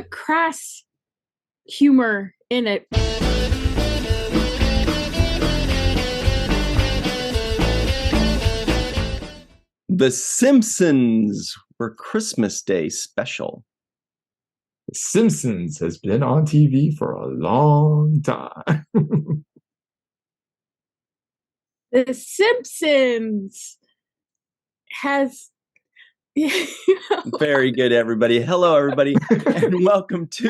crass humor in it. The Simpsons were Christmas Day special. The Simpsons has been on TV for a long time. The Simpsons has... Very good, everybody. Hello, everybody, and welcome to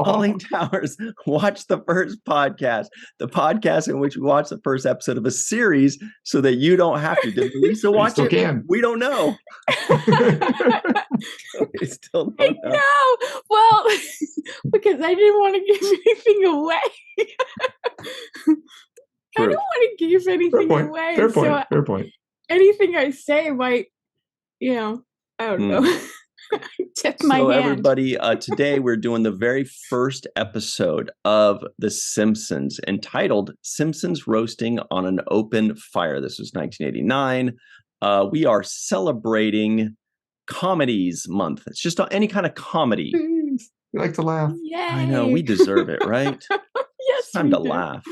Fallingtower's Watch the First podcast, the podcast in which we watch the first episode of a series so that you don't have to. Did Lisa watch it? Can. We don't know. We still don't know. No, well, because I didn't want to give anything away. I don't want to give anything away. Fair point. Fair point. Anything I say might, I don't know. Tip my hand. Everybody, today we're doing the very first episode of The Simpsons, entitled Simpsons Roasting on an Open Fire. This was 1989. We are celebrating Comedies Month. It's just any kind of comedy. We like to laugh. Yay. I know, we deserve it, right? Yes, it's time to laugh.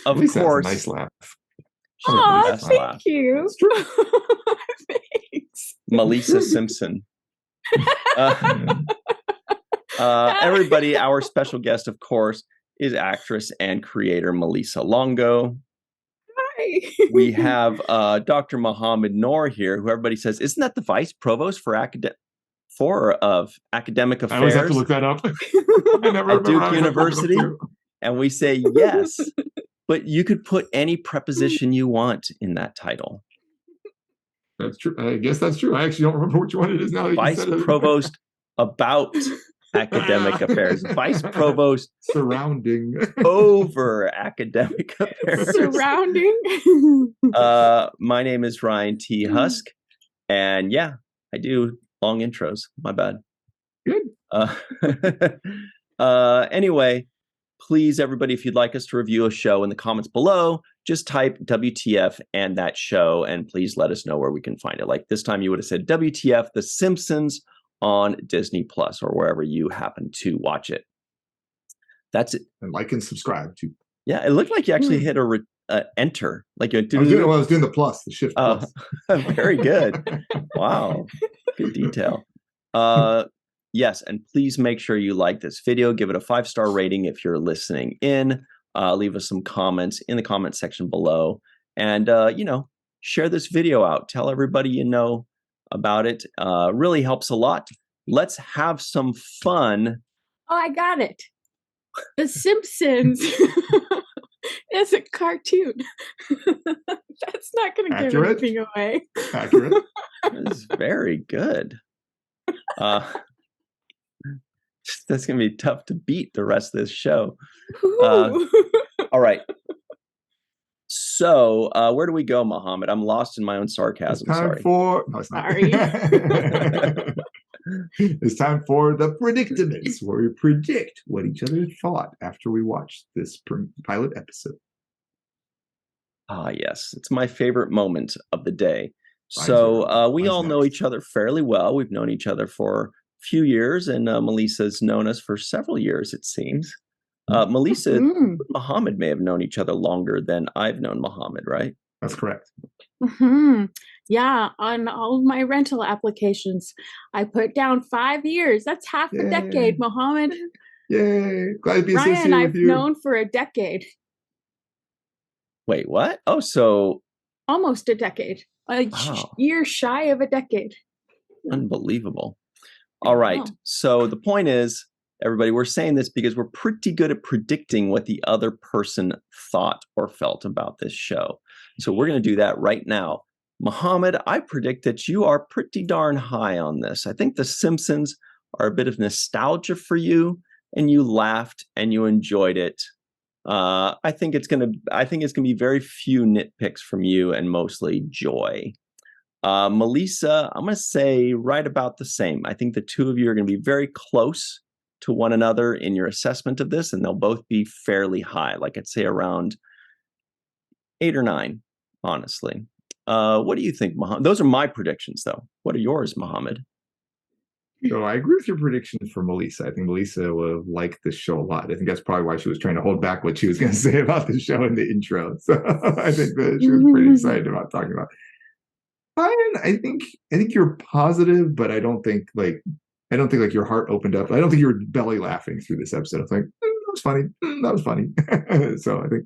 Of course. Nice laugh. Oh, thank you. Thanks. Melissa Simpson. Everybody, our special guest, of course, is actress and creator Malissa Longo. Hi. We have Dr. Mohammed Noor here, who everybody says, isn't that the vice provost for academic affairs? I always have to look that up. At Duke University. And we say yes, but you could put any preposition you want in that title. That's true. I guess that's true. I actually don't remember which one it is now. Vice provost about academic affairs. Vice provost surrounding over academic affairs. Surrounding. My name is Ryan T. Husk, and yeah, I do long intros. My bad. Good. Anyway. Please, everybody, if you'd like us to review a show in the comments below, just type WTF and that show, and please let us know where we can find it. Like this time you would have said WTF The Simpsons on Disney Plus or wherever you happen to watch it. That's it. And like and subscribe too. Yeah, it looked like you actually hit a enter. Like you I was doing the plus, the shift plus. Very good. Wow. Good detail. Yes, and please make sure you like this video. Give it a 5-star rating if you're listening in. Leave us some comments in the comment section below. And, share this video out. Tell everybody you know about it. Really helps a lot. Let's have some fun. Oh, I got it. The Simpsons is a cartoon. That's not going to give anything away. Accurate. That's very good. That's going to be tough to beat the rest of this show. All right. So, where do we go, Mohammed? I'm lost in my own sarcasm. It's time for... No, it's not. Sorry. It's time for the predictaments, where we predict what each other thought after we watched this pilot episode. Yes. It's my favorite moment of the day. So, we all know each other fairly well. We've known each other for few years, and Melissa's known us for several years, it seems. Melissa and Mohammed may have known each other longer than I've known Mohammed, right? That's correct. Yeah, on all of my rental applications, I put down 5 years. That's half a decade, Mohammed. Yay! Glad to be associated Ryan, with you. I've known for a decade. Wait, what? Oh, so... Almost a decade. A year shy of a decade. Unbelievable. All right. So the point is, everybody, we're saying this because we're pretty good at predicting what the other person thought or felt about this show. So we're going to do that right now. Mohammed, I predict that you are pretty darn high on this. I think The Simpsons are a bit of nostalgia for you, and you laughed and you enjoyed it. I think it's going to be very few nitpicks from you and mostly joy. Melissa, I'm going to say right about the same. I think the two of you are going to be very close to one another in your assessment of this, and they'll both be fairly high. Like I'd say around 8 or 9, honestly. What do you think, Mohammed? Those are my predictions, though. What are yours, Mohammed? So I agree with your predictions for Melissa. I think Melissa will like this show a lot. I think that's probably why she was trying to hold back what she was going to say about the show in the intro. So I think that she was pretty excited about talking about. Ryan, I think you're positive, but I don't think like your heart opened up. I don't think you were belly laughing through this episode. I was like, that was funny. That was funny. So I think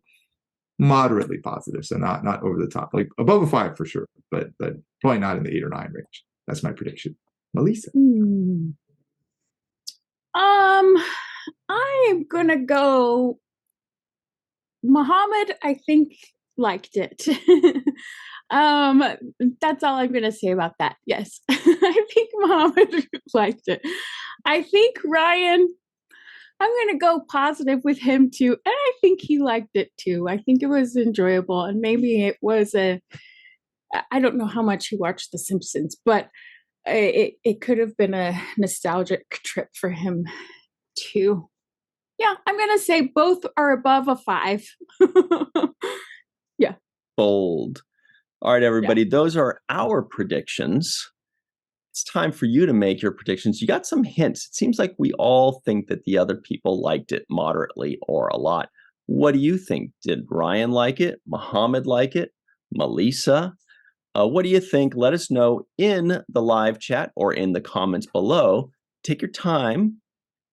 moderately positive. So not over the top, like above a 5 for sure, but probably not in the 8 or 9 range. That's my prediction. Melissa. I'm gonna go. Muhammad, I think, liked it. That's all I'm gonna say about that. Yes, I think Muhammad liked it. I think Ryan, I'm gonna go positive with him too, and I think he liked it too. I think it was enjoyable, and maybe it was I don't know how much he watched The Simpsons, but it could have been a nostalgic trip for him too. Yeah, I'm gonna say both are above a 5. Yeah. Bold. All right, everybody. Yeah. Those are our predictions. It's time for you to make your predictions. You got some hints. It seems like we all think that the other people liked it moderately or a lot. What do you think? Did Ryan like it? Muhammad like it? Melissa? What do you think? Let us know in the live chat or in the comments below. Take your time,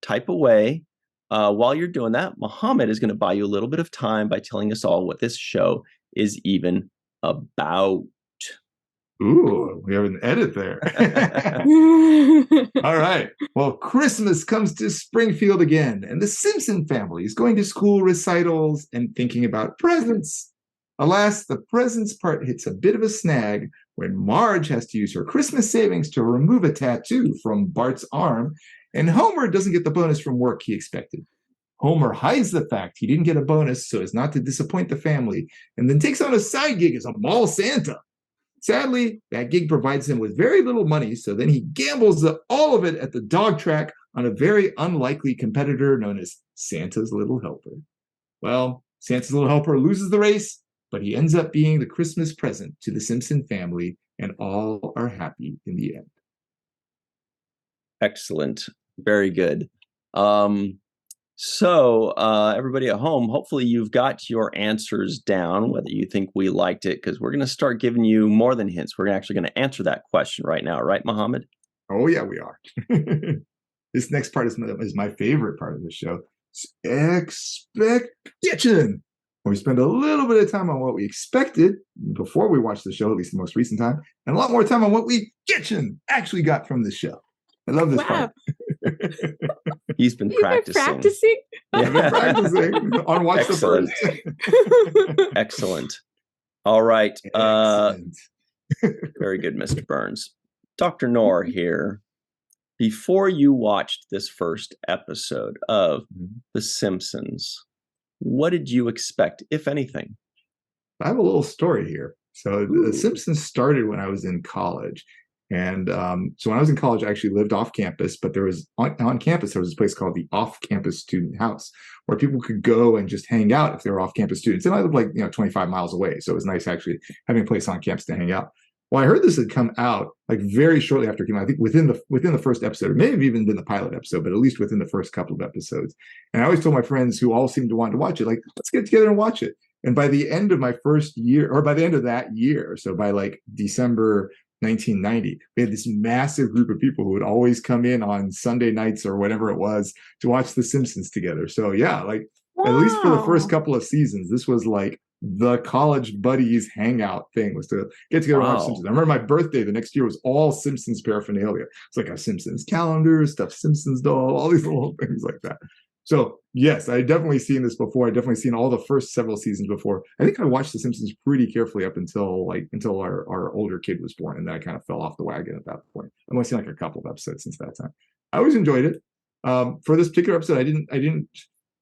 type away. While you're doing that, Muhammad is going to buy you a little bit of time by telling us all what this show is even about. Ooh, we have an edit there. All right. Well, Christmas comes to Springfield again, and the Simpson family is going to school recitals and thinking about presents. Alas, the presents part hits a bit of a snag when Marge has to use her Christmas savings to remove a tattoo from Bart's arm, and Homer doesn't get the bonus from work he expected. Homer hides the fact he didn't get a bonus so as not to disappoint the family, and then takes on a side gig as a mall Santa. Sadly, that gig provides him with very little money, so then he gambles all of it at the dog track on a very unlikely competitor known as Santa's Little Helper. Well, Santa's Little Helper loses the race, but he ends up being the Christmas present to the Simpson family, and all are happy in the end. Excellent. Very good. So everybody at home, hopefully you've got your answers down, whether you think we liked it, because we're going to start giving you more than hints. We're actually going to answer that question right now. Right, Muhammad? Oh, yeah, we are. This next part is my favorite part of the show. Expectation. We spend a little bit of time on what we expected before we watched the show, at least the most recent time, and a lot more time on what we actually got from the show. I love this part. He's been practicing. I've been practicing on Watch the First. Excellent. All right. Excellent. Very good, Mr. Burns. Dr. Noor here. Before you watched this first episode of The Simpsons, what did you expect, if anything? I have a little story here. So The Simpsons started when I was in college. And so when I was in college, I actually lived off campus, but there was on campus, there was this place called the Off-Campus Student House where people could go and just hang out if they were off-campus students. And I lived 25 miles away. So it was nice actually having a place on campus to hang out. Well, I heard this had come out very shortly after it came out. I think within the first episode, it may have even been the pilot episode, but at least within the first couple of episodes. And I always told my friends who all seemed to want to watch it, let's get together and watch it. And by the end of my first year, or by the end of that year, so by December 1990, we had this massive group of people who would always come in on Sunday nights or whatever it was to watch The Simpsons together. So yeah, at least for the first couple of seasons, this was the college buddies hangout thing, was to get together and watch Simpsons. I remember my birthday the next year was all Simpsons paraphernalia. It's like a Simpsons calendar, stuffed Simpsons doll, all these little things like that. So yes, I had definitely seen this before. I definitely seen all the first several seasons before. I think I watched The Simpsons pretty carefully up until our older kid was born, and then I kind of fell off the wagon at that point. I've only seen a couple of episodes since that time. I always enjoyed it. For this particular episode, I didn't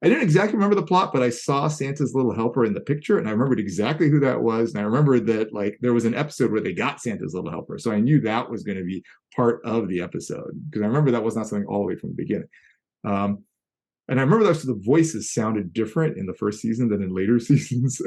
exactly remember the plot, but I saw Santa's Little Helper in the picture, and I remembered exactly who that was. And I remembered that there was an episode where they got Santa's Little Helper, so I knew that was going to be part of the episode because I remember that was not something all the way from the beginning. And I remember that the voices sounded different in the first season than in later seasons.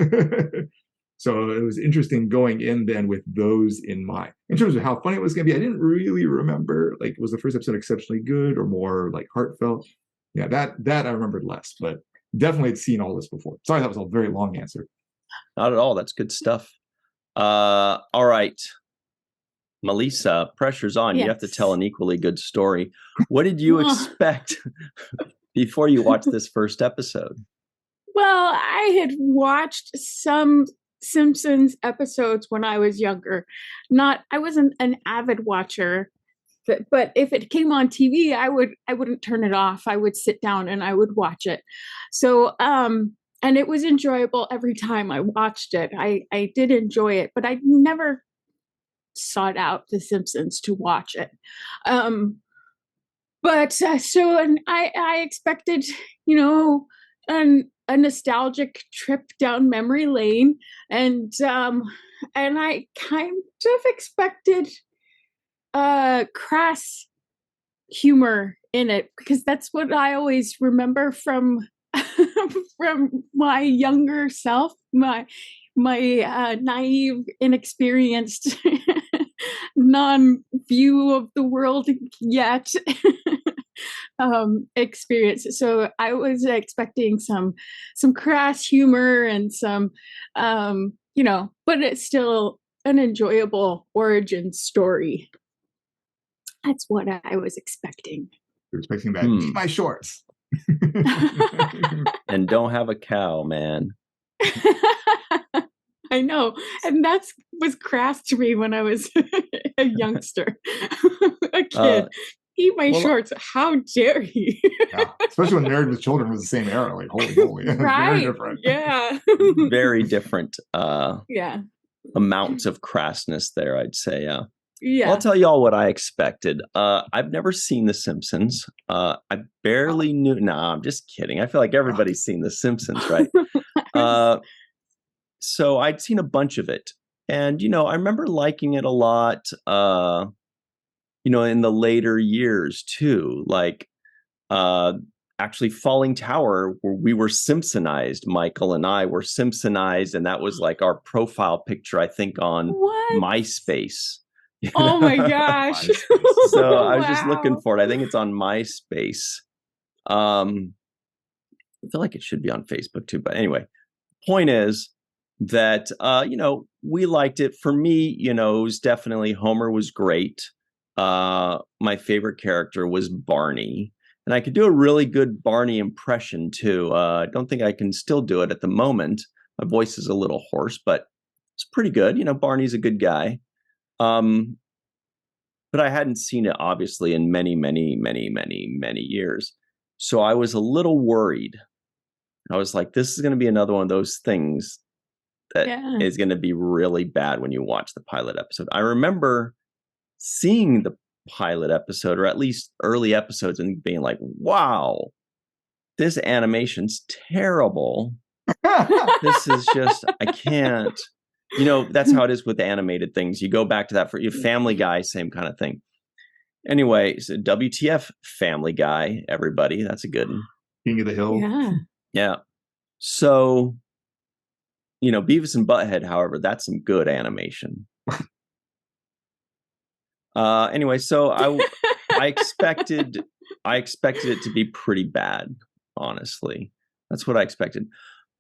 So it was interesting going in then with those in mind. In terms of how funny it was going to be, I didn't really remember, like, was the first episode exceptionally good or more like heartfelt? Yeah, that I remembered less, but definitely had seen all this before. Sorry, that was a very long answer. Not at all. That's good stuff. All right. Malissa, pressure's on. Yes. You have to tell an equally good story. What did you expect before you watched this first episode? Well, I had watched some Simpsons episodes when I was younger. I wasn't an avid watcher, but if it came on TV, I wouldn't turn it off. I would sit down and I would watch it. So, and it was enjoyable every time I watched it. I did enjoy it, but I never sought out The Simpsons to watch it. And I expected, a nostalgic trip down memory lane, and I kind of expected crass humor in it, because that's what I always remember from from my younger self, my naive, inexperienced non-view of the world yet experience. So I was expecting some crass humor and some but it's still an enjoyable origin story. That's what I was expecting. You're expecting that. Eat my shorts. And don't have a cow, man. I know. And that was crass to me when I was a youngster, a kid. Eat my shorts. How dare he? Yeah. Especially when Married with Children was the same era. Like, holy. Right. Very different. Yeah. Very different yeah. amounts of crassness there, I'd say. Yeah. Yeah. I'll tell you all what I expected. I've never seen The Simpsons. I barely knew. No, I'm just kidding. I feel like everybody's seen The Simpsons, right? So I'd seen a bunch of it. And, I remember liking it a lot, in the later years, too. Like, actually, Fallingtower, where we were Simpsonized. Michael and I were Simpsonized. And that was like our profile picture, I think, on MySpace. Oh my gosh. So I was just looking for it. I think it's on MySpace. I feel like it should be on Facebook too. But anyway, point is that, we liked it. For me, it was definitely Homer was great. My favorite character was Barney. And I could do a really good Barney impression too. I don't think I can still do it at the moment. My voice is a little hoarse, but it's pretty good. Barney's a good guy. But I hadn't seen it obviously in many, many, many, many, many years. So I was a little worried. I was like, this is going to be another one of those things that is going to be really bad when you watch the pilot episode. I remember seeing the pilot episode, or at least early episodes, and being like, wow, this animation's terrible. This is just, I can't. That's how it is with animated things. You go back to that for your Family Guy, same kind of thing. Anyway, so WTF Family Guy, everybody. That's a good one. King of the Hill. Yeah. So, Beavis and Butthead, however, that's some good animation. Anyway, so I expected it to be pretty bad, honestly. That's what I expected.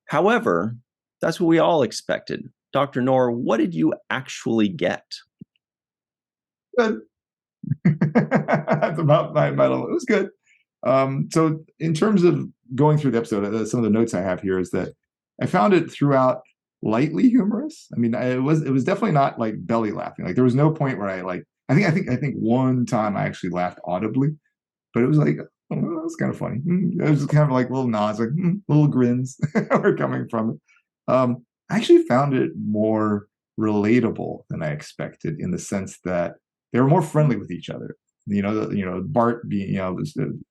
However, that's what we all expected. Dr. Noor, what did you actually get? Good. That's about my level. It was good. So in terms of going through the episode, some of the notes I have here is that I found it throughout lightly humorous. I mean, it was definitely not like belly laughing. Like there was no point where I think one time I actually laughed audibly, but it was like, oh, that was kind of funny. It was kind of like little nods, like little grins were coming from it. I actually found it more relatable than I expected, in the sense that they were more friendly with each other. Bart being,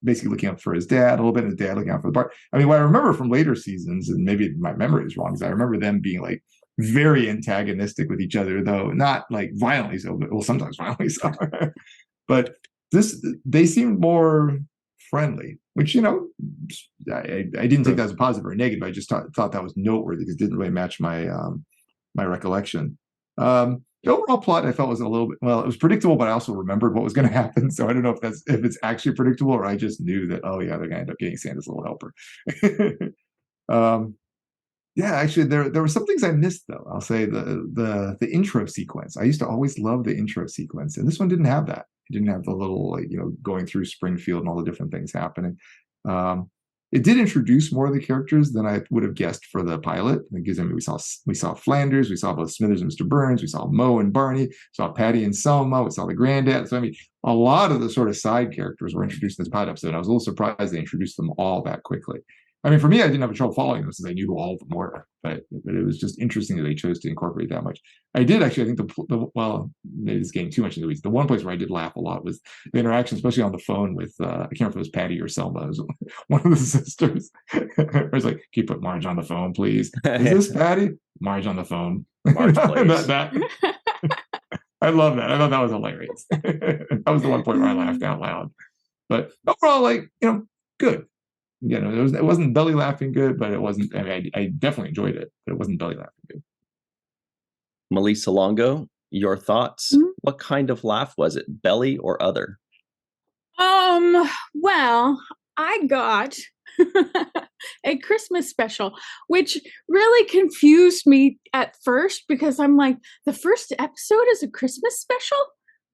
basically looking out for his dad, a little bit of his dad looking out for the Bart. I mean, what I remember from later seasons, and maybe my memory is wrong, is I remember them being like very antagonistic with each other, though not like violently so, but well, sometimes violently so. But they seemed more friendly, which, I didn't take that as a positive or a negative. I just thought that was noteworthy, because it didn't really match my my recollection. The overall plot I felt was a little bit, well, it was predictable, but I also remembered what was going to happen. So I don't know if it's actually predictable, or I just knew that, oh yeah, they're going to end up getting Santa's little helper. Yeah, actually, there were some things I missed though. I'll say the intro sequence. I used to always love the intro sequence, and this one didn't have that. It didn't have the little, like, going through Springfield and all the different things happening. It did introduce more of the characters than I would have guessed for the pilot. Because we saw Flanders, we saw both Smithers and Mr. Burns, we saw Moe and Barney, we saw Patty and Selma, we saw the granddad. So I mean, a lot of the sort of side characters were introduced in this pilot episode. And I was a little surprised they introduced them all that quickly. I mean, for me, I didn't have trouble following them since I knew who all of them were, but it was just interesting that they chose to incorporate that much. I did actually, I think well, maybe it's getting too much into the weeds. The one place where I did laugh a lot was the interaction, especially on the phone with, I can't remember if it was Patty or Selma. It was one of the sisters. I was like, can you put Marge on the phone, please? Is this Patty? Marge on the phone. Marge, please. I love that. I thought that was hilarious. That was the one point where I laughed out loud. But overall, like, good. It wasn't belly laughing good, but it wasn't. I mean, I definitely enjoyed it, but it wasn't belly laughing good. Malissa Longo, your thoughts? Mm-hmm. What kind of laugh was it? Belly or other? Well, I got a Christmas special, which really confused me at first because I'm like, the first episode is a Christmas special?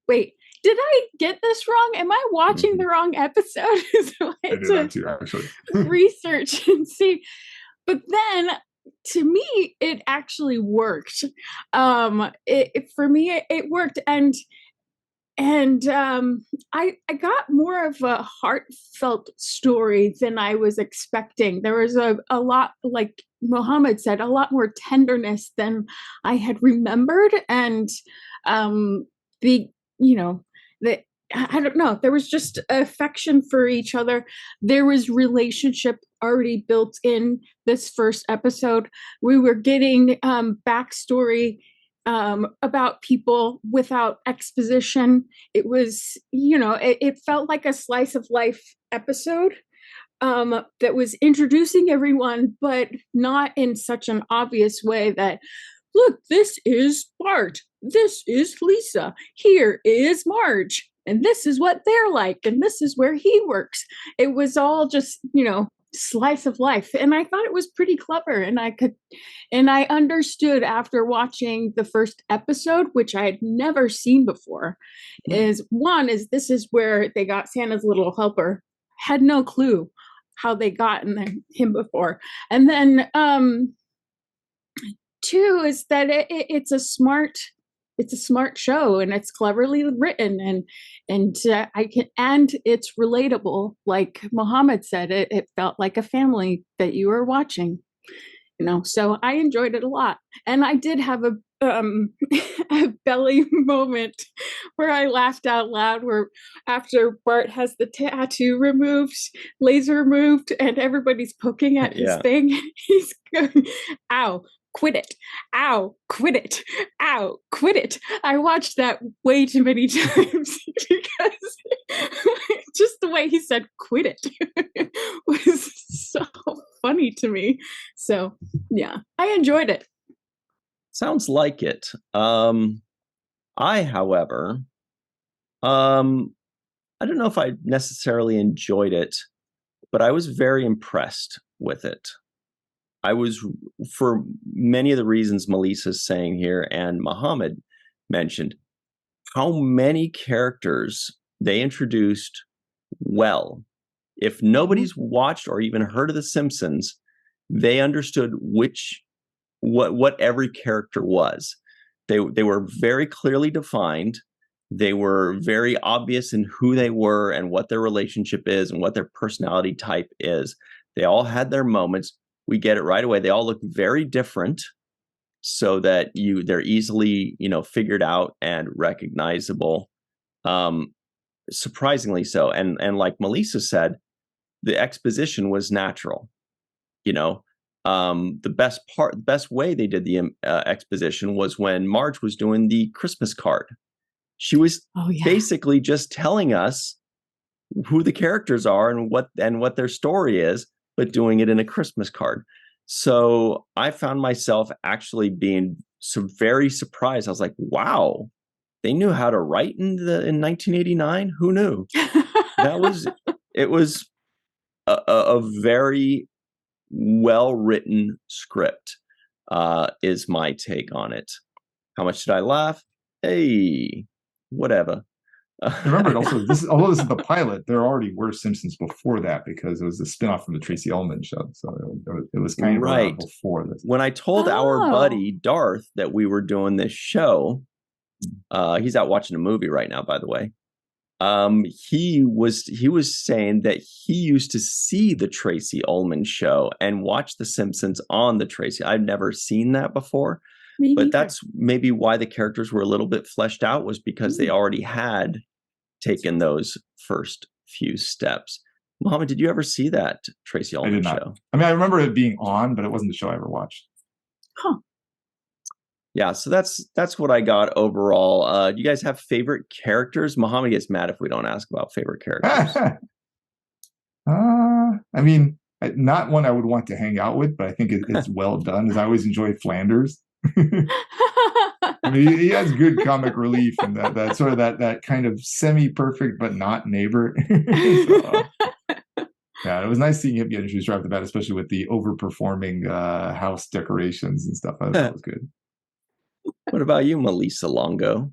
Wait, did I get this wrong? Am I watching the wrong episode? So I did that too, actually. Research and see. But then, to me, it actually worked. For me, it worked, and I got more of a heartfelt story than I was expecting. There was a lot, like Mohammed said, a lot more tenderness than I had remembered, and I don't know, there was just affection for each other. There was relationship already built in this first episode. We were getting backstory about people without exposition. It was, it felt like a slice of life episode that was introducing everyone, but not in such an obvious way that, look, this is Bart, this is Lisa, here is Marge, and this is what they're like, and this is where he works. It was all just, slice of life. And I thought it was pretty clever. And I understood after watching the first episode, which I had never seen before, is this is where they got Santa's little helper. Had no clue how they got him before. And then, two is that it's a smart show, and it's cleverly written, and it's relatable. Like Mohammed said, it felt like a family that you were watching, so I enjoyed it a lot. And I did have a belly moment where I laughed out loud, where after Bart has the tattoo laser removed, and everybody's poking at his thing, he's going, ow, quit it. Ow, quit it. Ow, quit it. I watched that way too many times because just the way he said quit it was so funny to me. So, yeah, I enjoyed it. Sounds like it. I, however, I don't know if I necessarily enjoyed it, but I was very impressed with it. I was, for many of the reasons Melissa's saying here and Mohammed mentioned, how many characters they introduced well. If nobody's watched or even heard of The Simpsons, they understood what every character was. They were very clearly defined. They were very obvious in who they were and what their relationship is and what their personality type is. They all had their moments. We get it right away. They all look very different, so that they're easily, figured out and recognizable. Surprisingly so. And like Melissa said, the exposition was natural. The best way they did the exposition was when Marge was doing the Christmas card. She was basically just telling us who the characters are and what their story is, but doing it in a Christmas card. So I found myself actually being very surprised. I was like, wow, they knew how to write in 1989. Who knew? It was a very well-written script, is my take on it. How much did I laugh? Hey, whatever. Remember, although this is the pilot, there already were Simpsons before that because it was a spinoff from the Tracy Ullman show. So it was kind of around before this. When I told our buddy Darth that we were doing this show, he's out watching a movie right now, by the way. He was saying that he used to see the Tracy Ullman show and watch The Simpsons on the Tracy. I've never seen that before. But that's maybe why the characters were a little bit fleshed out, was because they already had taken those first few steps. Muhammad, did you ever see that Tracy Ullman show? I mean, I remember it being on, but it wasn't the show I ever watched. Huh. Yeah, so that's what I got overall. Do you guys have favorite characters? Muhammad gets mad if we don't ask about favorite characters. I mean, not one I would want to hang out with, but I think it's well done. As I always enjoy Flanders. I mean, he has good comic relief and that sort of that kind of semi-perfect but not neighbor. So, yeah, it was nice seeing him get introduced right off the bat, especially with the overperforming house decorations and stuff. That was good. What about you, Malissa Longo?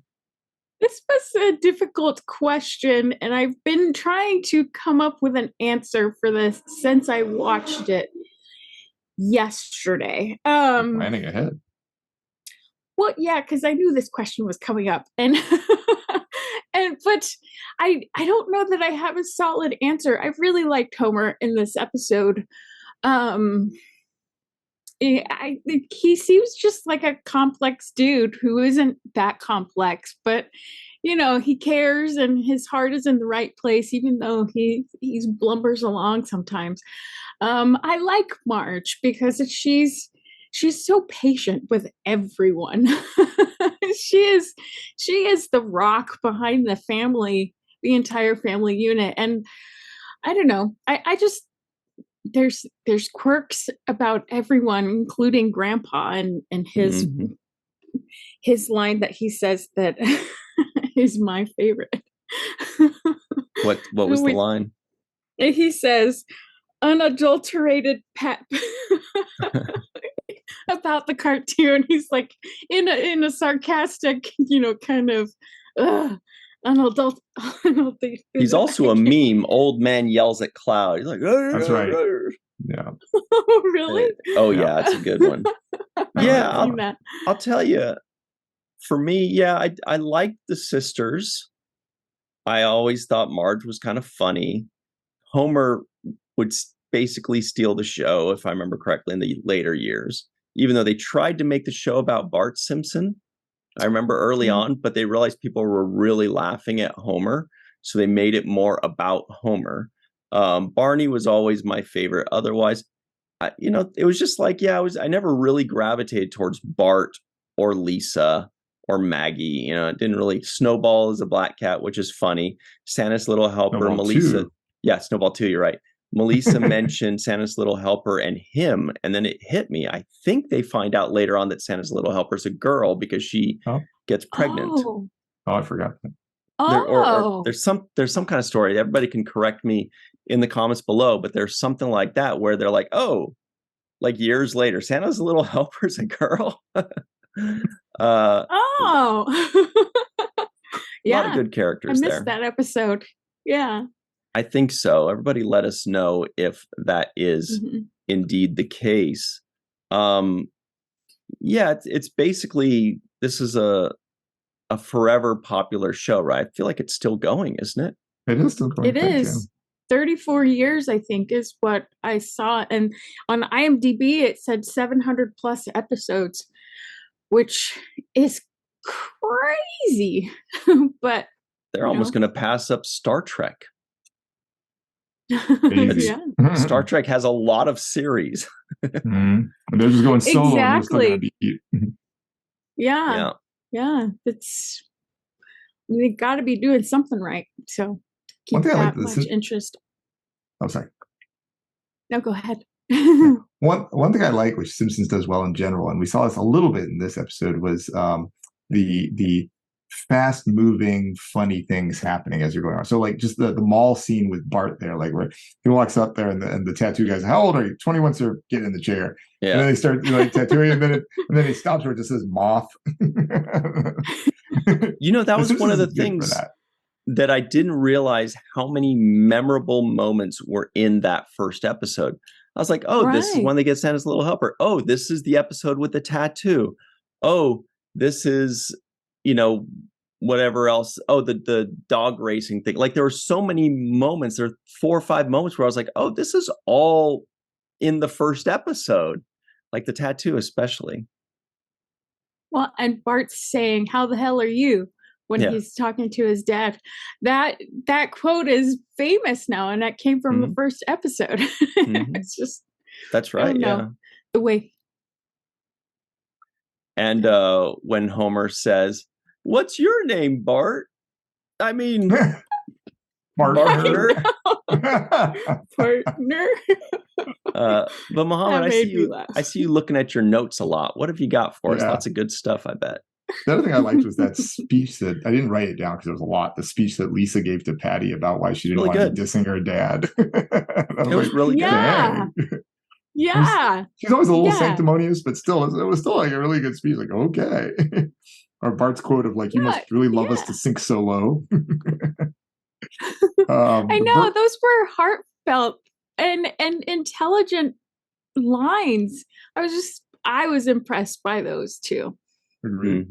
This was a difficult question, and I've been trying to come up with an answer for this since I watched it yesterday. Planning ahead. Well, yeah, because I knew this question was coming up, but I don't know that I have a solid answer. I really liked Homer in this episode. I think he seems just like a complex dude who isn't that complex, but he cares and his heart is in the right place, even though he's blumbers along sometimes. I like Marge because she's so patient with everyone. she is the rock behind the family, the entire family unit. And I don't know, I just, there's quirks about everyone, including Grandpa and his line that he says that is my favorite. What was the line? He says, unadulterated pep. About the cartoon. He's like in a sarcastic, kind of unadulterated. He's also a meme. Old man yells at cloud. He's like, that's right. Yeah. Oh, really? Yeah, it's a good one. Yeah, I'll tell you. For me, yeah, I liked the sisters. I always thought Marge was kind of funny. Homer would basically steal the show, if I remember correctly, in the later years. Even though they tried to make the show about Bart Simpson, I remember early on, but they realized people were really laughing at Homer, so they made it more about Homer. Barney was always my favorite. Otherwise, it was just like, I never really gravitated towards Bart or Lisa or Maggie. It didn't really. Snowball is a black cat, which is funny. Santa's Little Helper, Snowball Melissa. 2. Yeah, Snowball 2, you're right. Melissa mentioned Santa's Little Helper and him, and then it hit me. I think they find out later on that Santa's Little Helper is a girl because she gets pregnant. Oh, I forgot that. Or there's some kind of story. Everybody can correct me in the comments below, but there's something like that where they're like, oh, like years later, Santa's Little Helper is a girl. Yeah, a lot of good characters there. I missed that episode. Yeah. I think so. Everybody let us know if that is indeed the case. It's basically, this is a forever popular show, right? I feel like it's still going, isn't it? It is still going. It is. 34 years, I think, is what I saw. And on IMDb, it said 700 plus episodes, which is crazy. But they're almost going to pass up Star Trek. Yeah. Star Trek has a lot of series. They're just going solo. Exactly. Yeah. It's, they got to be doing something right. So keep that much interest. Oh, sorry. No, go ahead. One thing I like, which Simpsons does well in general, and we saw this a little bit in this episode, was the fast moving, funny things happening as you're going on. So like just the mall scene with Bart there, like where he walks up there and the tattoo guy's, how old are you? 21, sir, get in the chair. Yeah. And then they start like tattooing, and then he stops where it just says moth. That was one of the things that I didn't realize how many memorable moments were in that first episode. I was like, oh, this is when they get Santa's Little Helper. Oh, this is the episode with the tattoo. Oh, this is, whatever else. Oh, the dog racing thing. Like there were so many moments. There were 4 or 5 moments where I was like, oh, this is all in the first episode. Like the tattoo especially. Well, and Bart's saying, how the hell are you? When he's talking to his dad. That quote is famous now, and that came from the first episode. It's just that's right. Yeah, the way. And when Homer says, "What's your name, Bart?" I mean, partner. Partner. But Muhammad, I see you looking at your notes a lot. What have you got for us? Lots of good stuff, I bet. The other thing I liked was that speech that I didn't write it down because there was a lot. The speech that Lisa gave to Patty about why she didn't want to be dissing her dad. It was really good. Yeah. She's always a little sanctimonious, but still, it was still like a really good speech. Like, okay. Or Bart's quote of like, you must really love us to sink so low. I know those were heartfelt and intelligent lines. I was impressed by those too. Agreed.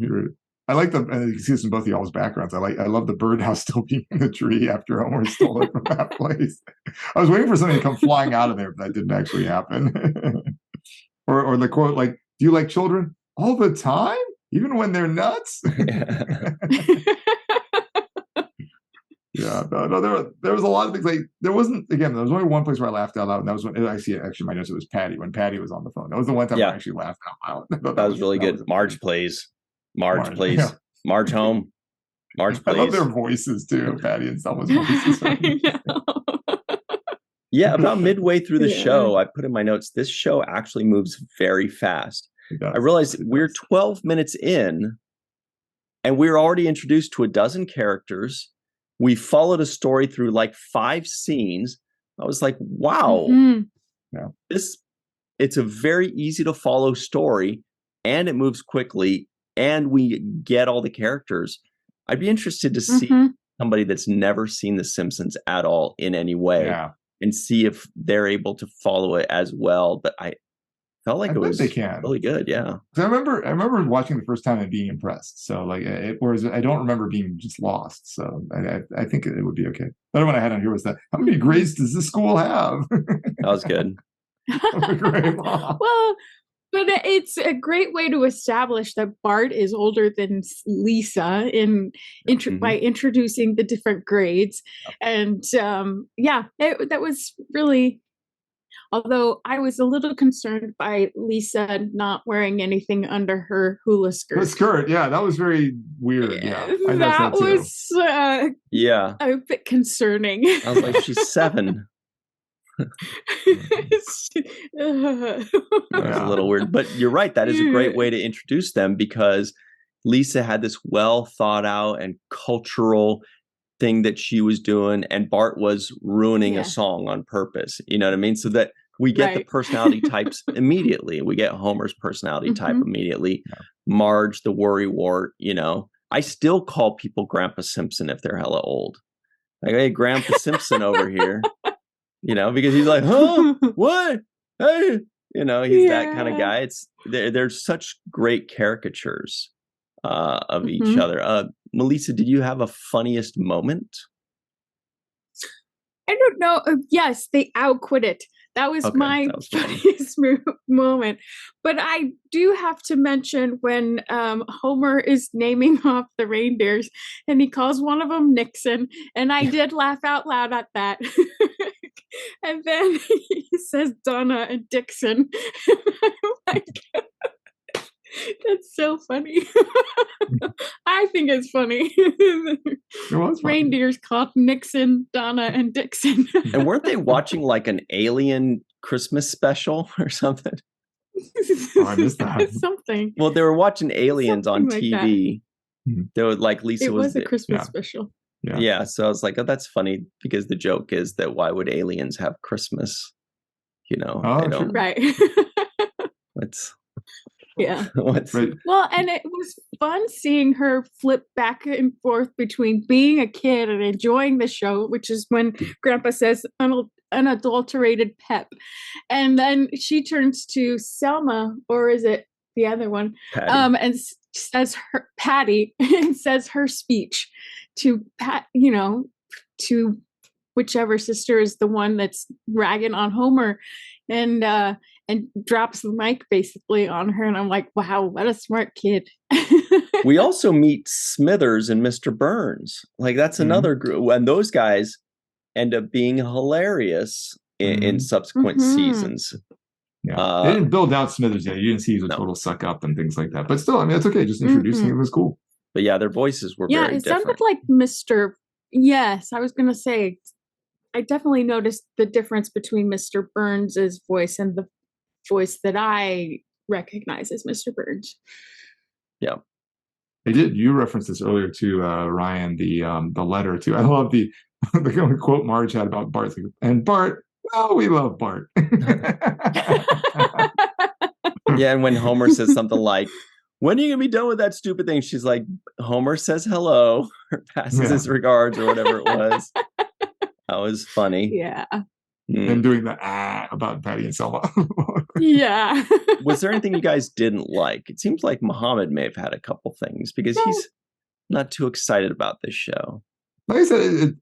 I like and you can see this in both of y'all's backgrounds. I love the birdhouse still being in the tree after Homer stole it from that place. I was waiting for something to come flying out of there, but that didn't actually happen. or the quote, like, do you like children all the time, even when they're nuts? There was a lot of things. Like there was only one place where I laughed out loud, and that was when actually my notes, it was Patty, when Patty was on the phone. That was the one time I actually laughed out loud. That was really good. Marge, please. Marge, please. Yeah. Marge home. Marge, please. I love their voices too, Patty and Selma's voices. Yeah, about midway through the show, I put in my notes, this show actually moves very fast. I realized we're 12 minutes in, and we're already introduced to a dozen characters. We followed a story through like 5 scenes. I was like, wow, it's a very easy to follow story, and it moves quickly, and we get all the characters. I'd be interested to see somebody that's never seen The Simpsons at all in any way and see if they're able to follow it as well. But I felt like it was really good. Yeah. So I remember watching the first time and being impressed. So like, whereas I don't remember being just lost. So I think it would be okay. The other one I had on here was that, how many grades does this school have? That was good. Well, but it's a great way to establish that Bart is older than Lisa by introducing the different grades. And that was really. Although I was a little concerned by Lisa not wearing anything under her hula skirt. The skirt, that was very weird. Yeah, I that was a bit concerning. I was like, she's 7. That was a little weird, but you're right. That is a great way to introduce them, because Lisa had this well thought out and cultural thing that she was doing, and Bart was ruining a song on purpose. You know what I mean? So that we get the personality types immediately. We get Homer's personality type immediately. Marge, the worrywart. I still call people Grandpa Simpson if they're hella old. Like, hey, Grandpa Simpson over here. Because he's like, huh? What? Hey, he's that kind of guy. They're such great caricatures of each other. Melissa, did you have a funniest moment? I don't know. Yes, they outquit it. That was my funniest moment. But I do have to mention when Homer is naming off the reindeers and he calls one of them Nixon. And I did laugh out loud at that. And then he says Donna and Dixon. Oh my God. That's so funny. I think it's funny. It was funny. Reindeers called Nixon, Donna, and Dixon. And weren't they watching like an alien Christmas special or something. Oh, I missed that. Something. Well, they were watching Aliens on Something like TV. They were like Lisa It was a the- Christmas special. Yeah, so I was like, oh, that's funny because the joke is that why would aliens have Christmas? You know, Oh, they don't. true. Right. What's Yeah. what's Right. Well, and it was fun seeing her flip back and forth between being a kid and enjoying the show, which is when Grandpa says unadulterated pep. And then she turns to Selma, or is it the other one? Patty? And says her Patty and says her speech to Pat, to whichever sister is the one that's ragging on Homer, and drops the mic basically on her, and I'm like, wow, what a smart kid. We also meet Smithers and Mr. Burns. Like that's another group, and those guys end up being hilarious in subsequent seasons. Yeah, they didn't build out Smithers yet. You didn't see he's a total suck up and things like that. But still, I mean, it's okay. Just introducing him was cool. But yeah, their voices were very different. Sounded like Mr. Yes, I was gonna say, I definitely noticed the difference between Mr. Burns's voice and the voice that I recognize as Mr. Burns. Yeah. They did. You referenced this earlier to Ryan, the letter too. I love the quote Marge had about Bart. And Bart, well, we love Bart. Yeah, and when Homer says something like, when are you gonna be done with that stupid thing? She's like, Homer says hello, or passes his regards, or whatever it was. That was funny. Yeah. And doing the about Patty and Selma. Yeah. Was there anything you guys didn't like? It seems like Muhammad may have had a couple things because he's not too excited about this show. Like I said,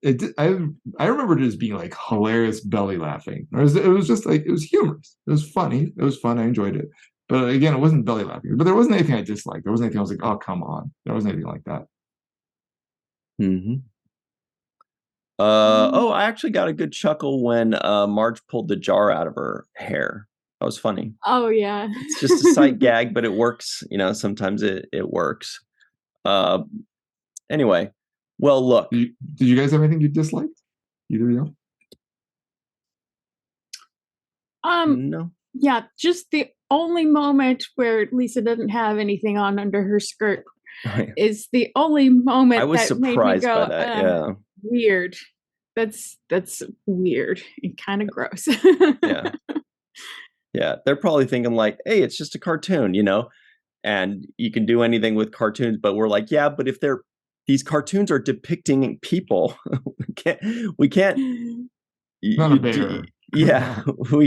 I remembered it as being like hilarious belly laughing. It was just like, it was humorous. It was funny. It was fun. I enjoyed it. But again, it wasn't belly laughing. But there wasn't anything I disliked. There wasn't anything I was like, oh, come on. There wasn't anything like that. I actually got a good chuckle when Marge pulled the jar out of her hair. That was funny. Oh, yeah. It's just a sight gag, but it works. Sometimes it works. Anyway, well, look. Did you guys have anything you disliked? Either of you? No. Yeah, just the only moment where Lisa doesn't have anything on under her skirt is the only moment I was that made me surprised go, by that. Yeah. Weird. That's weird and kind of gross. Yeah. Yeah. They're probably thinking like, hey, it's just a cartoon, and you can do anything with cartoons. But we're like, yeah, but if these cartoons are depicting people, we can't. Not a bear. Yeah, we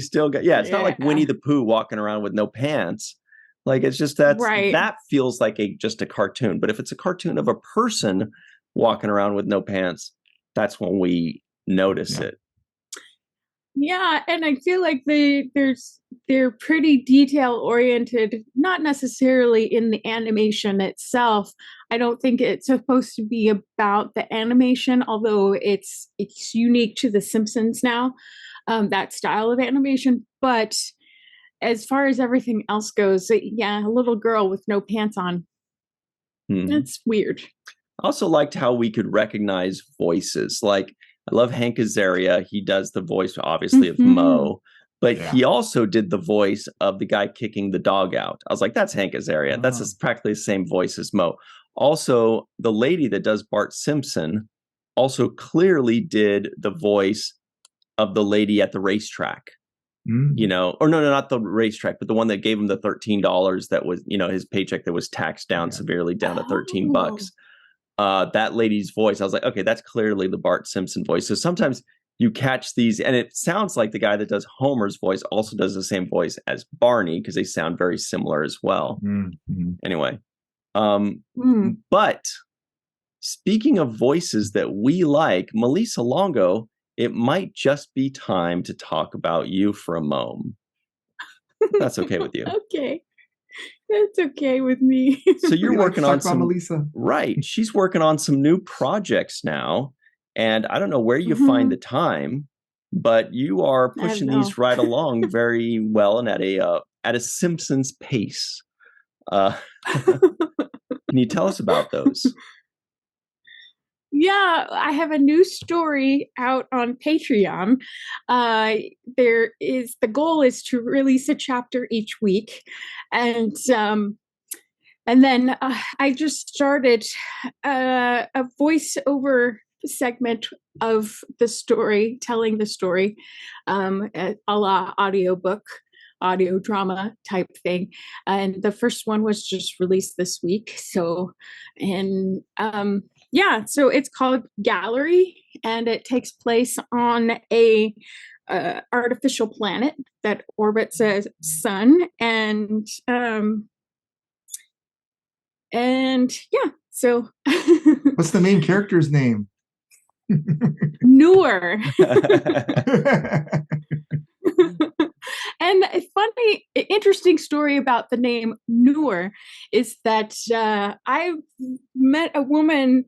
still got, it's not like Winnie the Pooh walking around with no pants. Like, it's just that feels like just a cartoon. But if it's a cartoon of a person walking around with no pants, that's when we notice it. Yeah, and I feel like they're pretty detail oriented, not necessarily in the animation itself. I don't think it's supposed to be about the animation, although it's unique to the Simpsons now, that style of animation. But as far as everything else goes, a little girl with no pants on. That's weird. I also liked how we could recognize voices. Like, I love Hank Azaria. He does the voice, obviously, of Mo, but he also did the voice of the guy kicking the dog out. I was like, that's Hank Azaria. That's practically the same voice as Mo. Also, the lady that does Bart Simpson also clearly did the voice of the lady at the racetrack. Or no, not the racetrack, but the one that gave him the $13 that was, his paycheck that was taxed down severely down to $13. That lady's voice, I was like, okay, that's clearly the Bart Simpson voice. So sometimes you catch these, and it sounds like the guy that does Homer's voice also does the same voice as Barney because they sound very similar as well. Anyway, but speaking of voices that we like, Malissa Longo, it might just be time to talk about you for a moment. That's okay with you. Okay. That's okay with me. So you're working on some, Melissa. Right. She's working on some new projects now. And I don't know where you find the time, but you are pushing these right along very well and at a Simpsons pace. Can you tell us about those? Yeah, I have a new story out on Patreon. The goal is to release a chapter each week, and then I just started a voiceover segment of the story, telling the story, a la audiobook, audio drama type thing. And the first one was just released this week. So, and yeah, so it's called Gallery, and it takes place on a artificial planet that orbits a sun, and yeah, so What's the main character's name? Newer. And a funny, interesting story about the name Newer is that I met a woman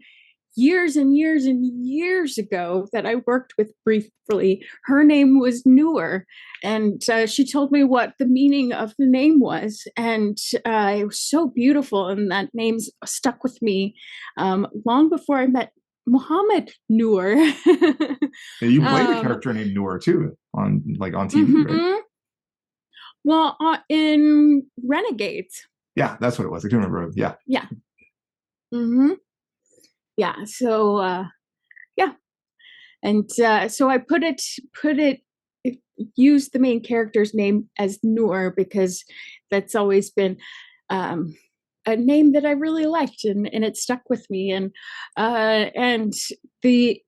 years and years and years ago that I worked with briefly. Her name was Newer, and she told me what the meaning of the name was, and it was so beautiful, and that name's stuck with me long before I met Muhammad Noor. You played a character named Noor too on TV, right? Well, in Renegades. Yeah, that's what it was. I can't remember. Yeah. Yeah. Yeah. So yeah, and so I used the main character's name as Noor because that's always been a name that I really liked, and it stuck with me. And the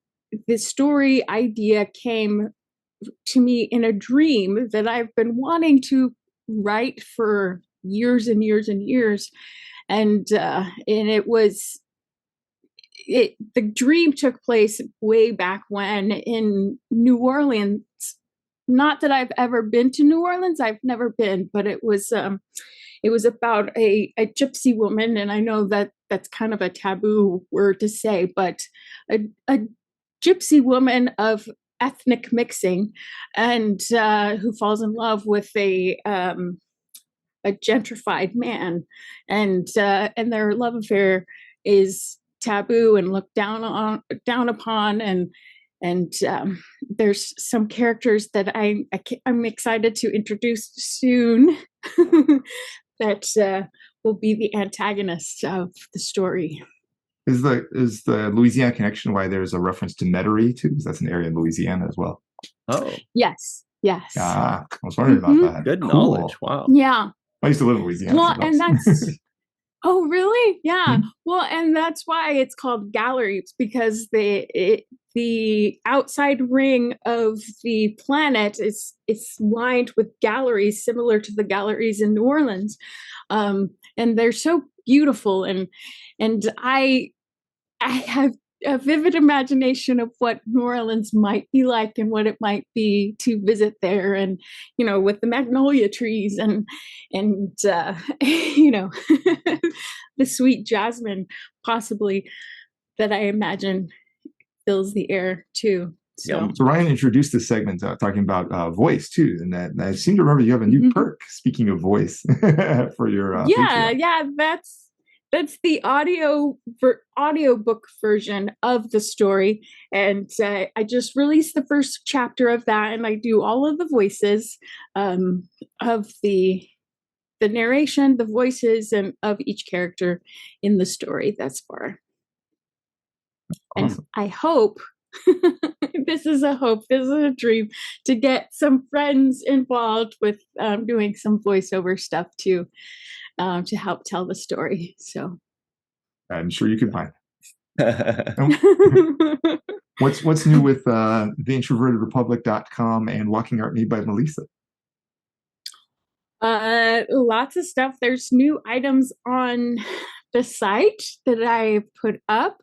story idea came to me in a dream that I've been wanting to write for years and years and years, and the dream took place way back when in New Orleans. Not that I've ever been to New Orleans, I've never been, but it was about a gypsy woman, and I know that that's kind of a taboo word to say, but a gypsy woman of ethnic mixing, and who falls in love with a gentrified man, and their love affair is taboo and looked down upon, and there's some characters that I'm excited to introduce soon that will be the antagonists of the story. Is the Louisiana connection why there's a reference to Metairie too? Because that's an area in Louisiana as well. Oh, yes. Ah, I was wondering about that. Good knowledge. Wow. Yeah. I used to live in Louisiana. Well, and that's oh, really? Yeah. Well, and that's why it's called Gallery, because the outside ring of the planet is lined with galleries similar to the galleries in New Orleans, and they're so beautiful. And I have a vivid imagination of what New Orleans might be like and what it might be to visit there, and with the magnolia trees and the sweet jasmine possibly that I imagine fills the air too. So Ryan introduced this segment talking about voice too, and that I seem to remember you have a new perk. Speaking of voice, for your Patreon. Yeah, that's the audiobook version of the story, and I just released the first chapter of that, and I do all of the voices of the narration, the voices, and of each character in the story thus far. Awesome. And I hope this is a dream to get some friends involved with doing some voiceover stuff too, to help tell the story. So I'm sure you can find it. What's new with theintrovertedrepublic.com and Walking Art Made by Malissa? Lots of stuff. There's new items on the site that I put up.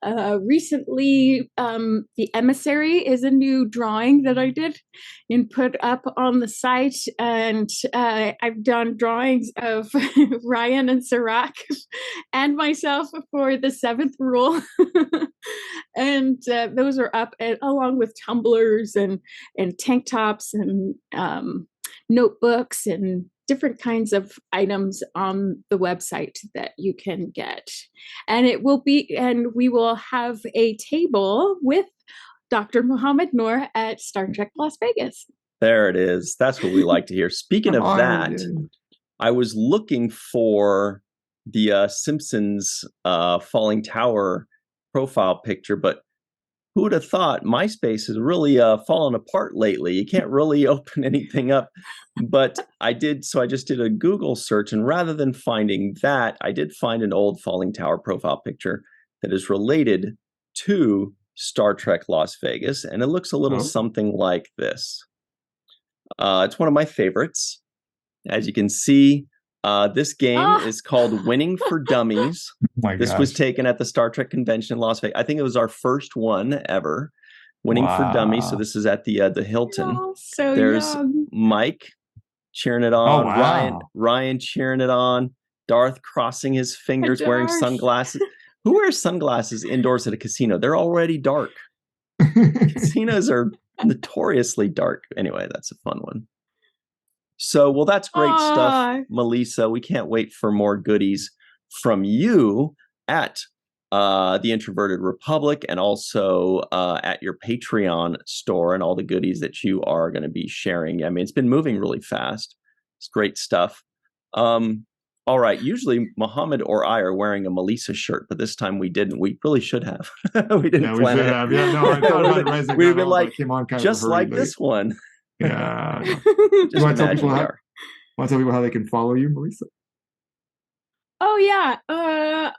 Recently, The Emissary is a new drawing that I did and put up on the site, and I've done drawings of Ryan and Sirac and myself for the 7th rule, and those are up along with tumblers and tank tops and notebooks and different kinds of items on the website that you can get. And we will have a table with Dr. Mohammed Noor at Star Trek Las Vegas. There it is. That's what we like to hear. Speaking of that, I was looking for the Simpsons Fallingtower profile picture, but who would have thought MySpace has really fallen apart lately? You can't really open anything up. But I just did a Google search, and rather than finding that, I did find an old Fallingtower profile picture that is related to Star Trek Las Vegas, and it looks a little something like this. It's one of my favorites. As you can see, this game is called Winning for Dummies. This was taken at the Star Trek convention in Las Vegas. I think it was our first one ever. Winning for Dummies. So this is at the Hilton. Oh, so there's young. Mike cheering it on. Oh, wow. Ryan cheering it on. Darth crossing his fingers, wearing sunglasses. Who wears sunglasses indoors at a casino? They're already dark. Casinos are notoriously dark. Anyway, that's a fun one. So, well, that's great stuff, Melissa. We can't wait for more goodies from you at the Introverted Republic, and also at your Patreon store, and all the goodies that you are going to be sharing. I mean, it's been moving really fast. It's great stuff. All right. Usually Mohammed or I are wearing a Melissa shirt, but this time we didn't. We really should have. We didn't plan it. Yeah, no, I thought about it. We've been like, just like this one. Yeah. Just want to tell people how they can follow you, Melissa? Oh, yeah.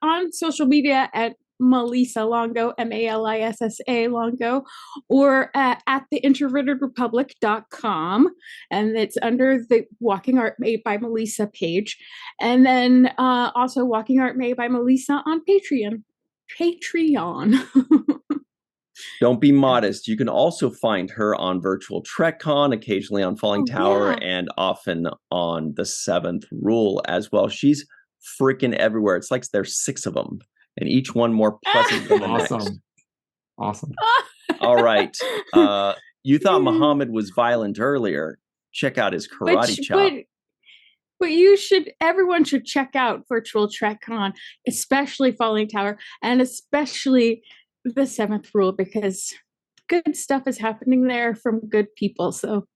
On social media at Malissa Longo, Malissa Longo, or at theintrovertedrepublic.com. And it's under the Walking Art Made by Melissa page. And then also Walking Art Made by Melissa on Patreon. Don't be modest. You can also find her on Virtual TrekCon, occasionally on Fallingtower, and often on the 7th Rule as well. She's freaking everywhere. It's like there's 6 of them, and each one more pleasant than the next. Awesome. All right. You thought Mohammed was violent earlier. Check out his karate chop. But everyone should check out Virtual TrekCon, especially Fallingtower, and especially the 7th Rule, because good stuff is happening there from good people. So,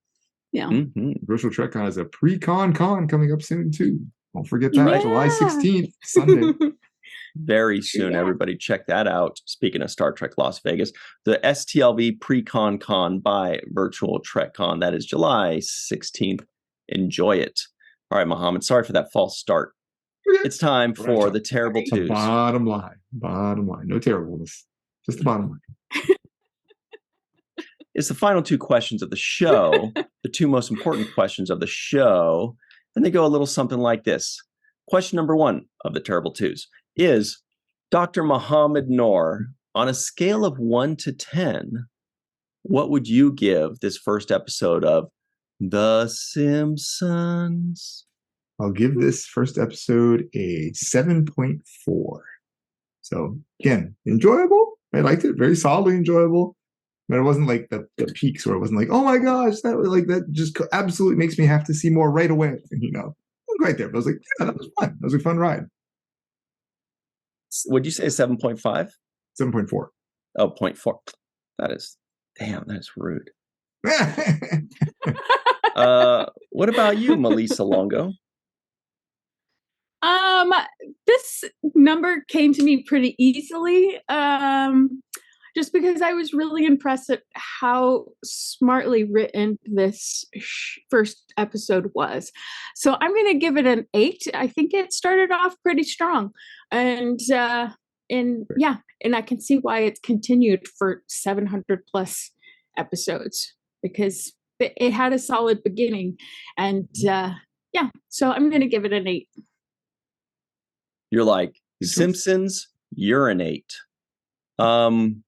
yeah. Virtual TrekCon is a pre-con coming up soon too. Don't forget that. July 16th, Sunday. Very soon, everybody check that out. Speaking of Star Trek Las Vegas, the STLV Pre-Con Con by Virtual TrekCon. That is July 16th. Enjoy it. All right, Mohammed, sorry for that false start. It's time for the Terrible Twos. Bottom line. No terribleness. Just the bottom line. It's the final 2 questions of the show, the 2 most important questions of the show. And they go a little something like this. Question number 1 of the Terrible Twos is, Dr. Mohammed Noor, on a scale of 1 to 10, what would you give this first episode of The Simpsons? I'll give this first episode a 7.4. So again, enjoyable. I liked it. Very solidly enjoyable. But it wasn't like the peaks where it wasn't like, oh my gosh, that just absolutely makes me have to see more right away. Right there. But I was like, yeah, that was fun. That was a fun ride. Would you say 7.5? 7.4. Oh, 0.4. That is rude. What about you, Malissa Longo? This number came to me pretty easily. Just because I was really impressed at how smartly written this first episode was. So I'm going to give it an 8. I think it started off pretty strong. And I can see why it's continued for 700 plus episodes, because it had a solid beginning. And so I'm going to give it an 8. You're like, Simpsons, you're an 8. Don't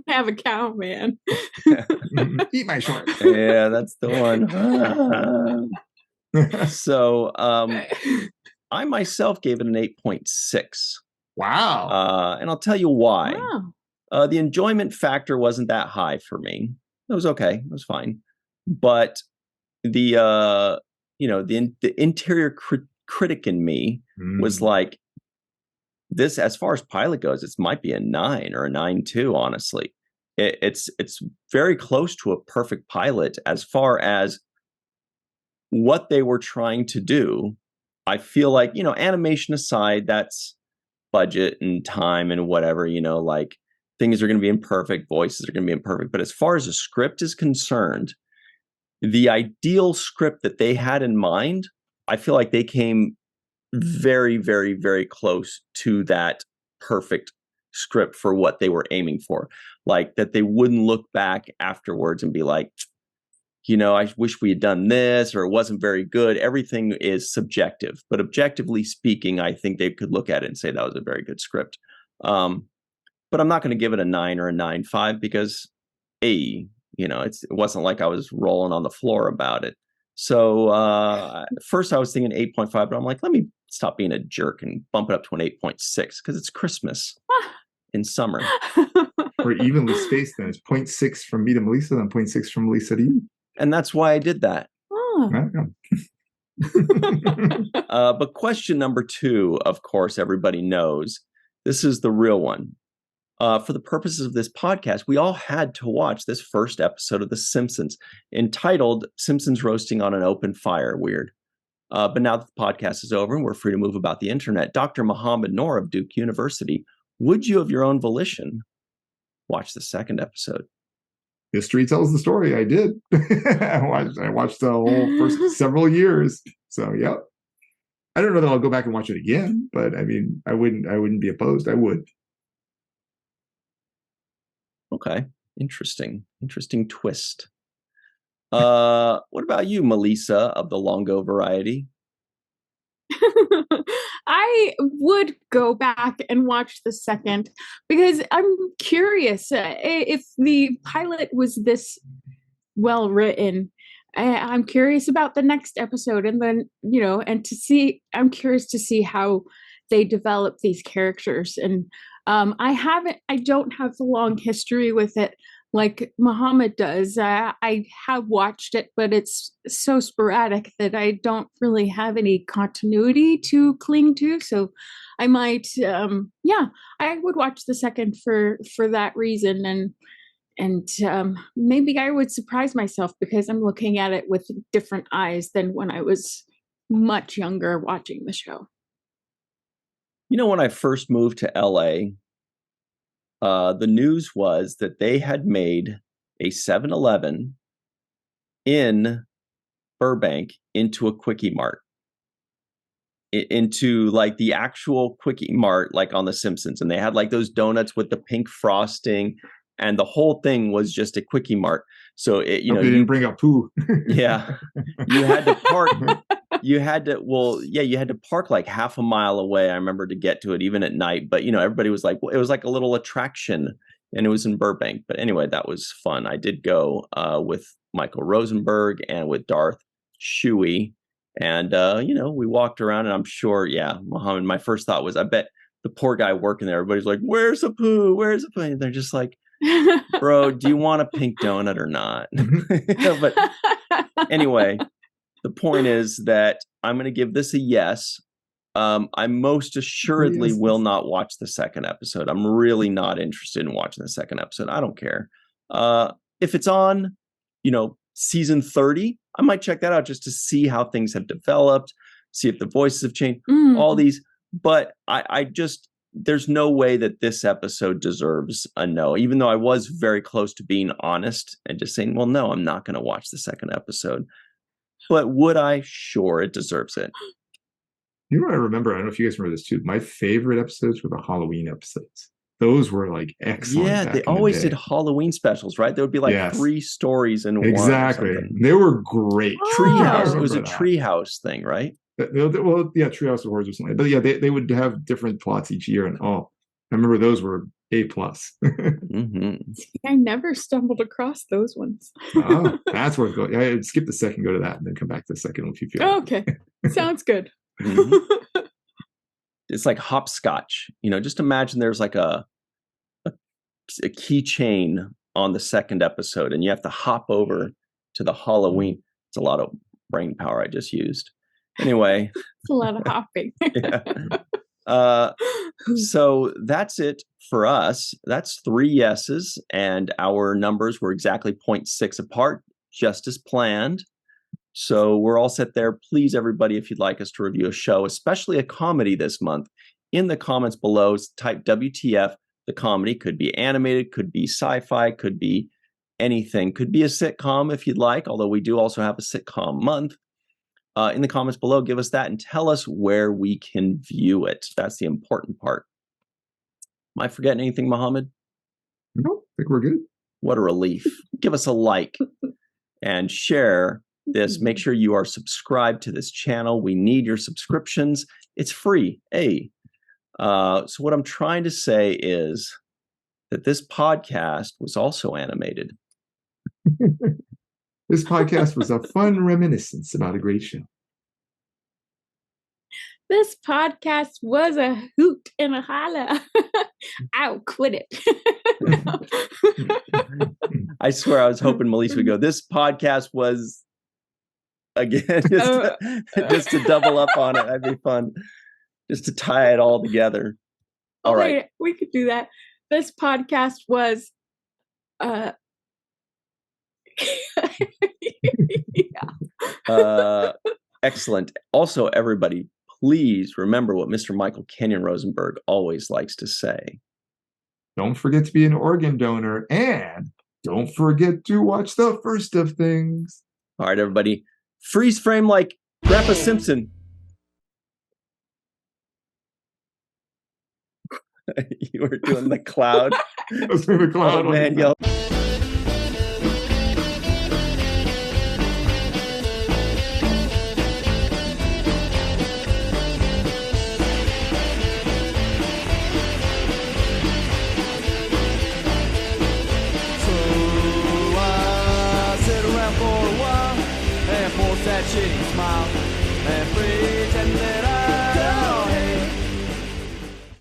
have a cow, man. Eat my shorts. Yeah, that's the one. So I myself gave it an 8.6. Wow. And I'll tell you why. Wow. The enjoyment factor wasn't that high for me. It was okay. It was fine. but the the interior critic in me was like, this, as far as pilot goes, it might be a 9 or a 9.2. Honestly, it's very close to a perfect pilot as far as what they were trying to do. I feel like, animation aside, that's budget and time and whatever, like things are going to be imperfect, voices are going to be imperfect. But as far as the script is concerned, the ideal script that they had in mind, I feel like they came very, very, very close to that perfect script for what they were aiming for. Like that they wouldn't look back afterwards and be like, I wish we had done this, or it wasn't very good. Everything is subjective, but objectively speaking, I think they could look at it and say that was a very good script. But I'm not going to give it a 9 or a 9.5 because it wasn't like I was rolling on the floor about it. So first I was thinking 8.5, but I'm like, let me stop being a jerk and bump it up to an 8.6 because it's Christmas in summer. We're evenly spaced then. It's 0.6 from me to Melissa, then 0.6 from Melissa to you. And that's why I did that. Oh. But question number 2, of course, everybody knows. This is the real one. For the purposes of this podcast, we all had to watch this first episode of The Simpsons, entitled Simpsons Roasting on an Open Fire. Weird. But now that the podcast is over and we're free to move about the internet, Dr. Muhammad Noor of Duke University, would you, of your own volition, watch the second episode? History tells the story. I did. I watched the whole first several years. So, yeah. I don't know that I'll go back and watch it again, but I mean, I wouldn't be opposed. I would. Okay. Interesting twist. What about you, Melissa of the Longo variety? I would go back and watch the second because I'm curious if the pilot was this well written. I'm curious about the next episode, and then I'm curious to see how they develop these characters. And I don't have the long history with it like Muhammad does. I have watched it, but it's so sporadic that I don't really have any continuity to cling to. So I might, I would watch the second for that reason. And maybe I would surprise myself because I'm looking at it with different eyes than when I was much younger watching the show. When I first moved to LA, the news was that they had made a 7-Eleven in Burbank into a Quickie Mart. Into like the actual Quickie Mart, like on The Simpsons. And they had like those donuts with the pink frosting, and the whole thing was just a Quickie Mart. So they didn't bring up poo. Yeah. You had to park. You had to park like half a mile away, I remember, to get to it, even at night. But, everybody was like, it was like a little attraction, and it was in Burbank. But anyway, that was fun. I did go with Michael Rosenberg and with Darth Shuey. And, we walked around, and I'm sure, Muhammad, my first thought was, I bet the poor guy working there, everybody's like, where's the poo? Where's the poo? And they're just like, bro, do you want a pink donut or not? But anyway, the point is that I'm going to give this a yes. I most assuredly will not watch the second episode. I'm really not interested in watching the second episode. I don't care. If it's on, season 30, I might check that out just to see how things have developed, see if the voices have changed, all these. But I just, there's no way that this episode deserves a no, even though I was very close to being honest and just saying, well, no, I'm not going to watch the second episode. But would I? Sure, it deserves it. You know what I remember? I don't know if you guys remember this too. My favorite episodes were the Halloween episodes. Those were like excellent. Yeah, they always did Halloween specials, right? There would be like 3 stories in one. Exactly. They were great. Treehouse. It was a treehouse thing, right? Well, yeah, Treehouse of Horrors or something. But yeah, they would have different plots each year. And I remember those were A+. Mm-hmm. I never stumbled across those ones. Oh, that's worth going. I'd skip the second, go to that, and then come back to the second if you feel okay. Sounds good. Mm-hmm. It's like hopscotch. Just imagine there's like a keychain on the second episode, and you have to hop over to the Halloween. It's a lot of brain power I just used. Anyway. It's a lot of hopping. Yeah. So that's it for us. That's 3 yeses, and our numbers were exactly 0.6 apart, just as planned. So we're all set there. Please, everybody, if you'd like us to review a show, especially a comedy this month, in the comments below, type WTF, the comedy. Could be animated, could be sci-fi, could be anything. Could be a sitcom if you'd like, although we do also have a sitcom month. In the comments below, give us that and tell us where we can view it. That's the important part. Am I forgetting anything, Mohammed? No, I think we're good. What a relief. Give us a like and share this. Make sure you are subscribed to this channel. We need your subscriptions. It's free. So what I'm trying to say is that this podcast was also animated. This podcast was a fun reminiscence about a great show. This podcast was a hoot and a holla. I'll quit it. I swear I was hoping Malissa would go, this podcast was, again, just to double up on it. That'd be fun. Just to tie it all together. All right. We could do that. This podcast was excellent. Also, everybody, please remember what Mr. Michael Kenyon Rosenberg always likes to say. Don't forget to be an organ donor, and don't forget to watch the first of things. All right, everybody. Freeze frame like Grandpa Simpson. You were doing the cloud. I was doing the cloud. Oh, man, yo. That shitty smile and pretend that